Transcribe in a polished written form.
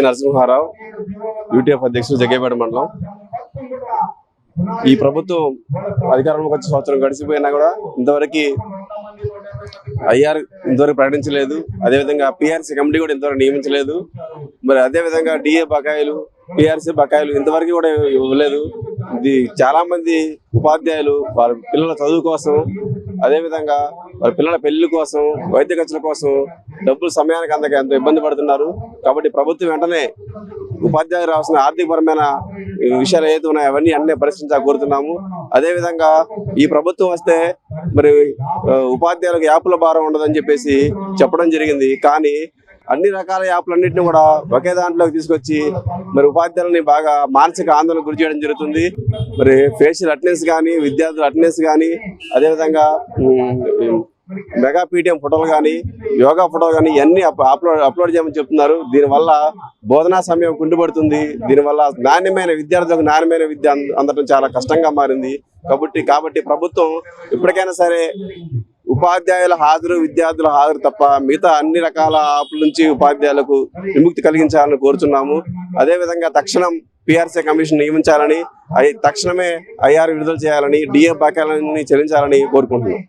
Narasimha Rao UTF అధ్యక్షుడు జగ్గేపేట మండలం. ఈ ప్రభుత్వం అధికారంలోకి వచ్చే సంవత్సరం గడిచిపోయినా కూడా ఇంతవరకు ఐఆర్ ఇంతవరకు ప్రకటించలేదు. అదేవిధంగా పిఆర్సీ కమిటీ కూడా ఇంతవరకు నియమించలేదు. మరి అదేవిధంగా డిఏ బకాయిలు, పిఆర్సీ బకాయిలు ఇంతవరకు కూడా ఇవ్వలేదు. ఇది చాలా మంది ఉపాధ్యాయులు వారి పిల్లల చదువు కోసం, అదేవిధంగా వారి పిల్లల పెళ్లి కోసం, వైద్య ఖర్చుల కోసం డబ్బులు సమయానికి అందక ఎంతో ఇబ్బంది పడుతున్నారు. కాబట్టి ప్రభుత్వం వెంటనే ఉపాధ్యాయులు రావాల్సిన ఆర్థికపరమైన విషయాలు ఏదైతే ఉన్నాయో అవన్నీ అన్నీ పరిశీలించాలని కోరుతున్నాము. అదేవిధంగా ఈ ప్రభుత్వం వస్తే మరి ఉపాధ్యాయులకు యాప్ల భారం ఉండదని చెప్పేసి చెప్పడం జరిగింది. కానీ అన్ని రకాల యాప్లన్నింటినీ కూడా ఒకే దాంట్లోకి తీసుకొచ్చి మరి ఉపాధ్యాయులని బాగా మానసిక ఆందోళన గురి చేయడం జరుగుతుంది. మరి ఫేషియల్ అటెండెన్స్ కానీ, విద్యార్థుల అటెండెన్స్ కానీ, అదేవిధంగా మెగా పీటీఎం ఫోటోలు కానీ, యోగా ఫోటోలు కానీ ఇవన్నీ అప్లోడ్ చేయమని చెప్తున్నారు. దీనివల్ల బోధనా సమయం కుంటుపడుతుంది. దీనివల్ల విద్యార్థులకు నాణ్యమైన విద్య అందడం చాలా కష్టంగా మారింది. కాబట్టి ప్రభుత్వం ఇప్పటికైనా సరే ఉపాధ్యాయుల హాజరు, విద్యార్థుల హాజరు తప్ప మిగతా అన్ని రకాల యాప్ల నుంచి ఉపాధ్యాయులకు విముక్తి కలిగించాలని కోరుతున్నాము. అదేవిధంగా తక్షణం పిఆర్సీ కమిషన్ నియమించాలని, తక్షణమే ఐఆర్ విడుదల చేయాలని, డిఏ బకాయిలని చెల్లించాలని కోరుకుంటున్నాం.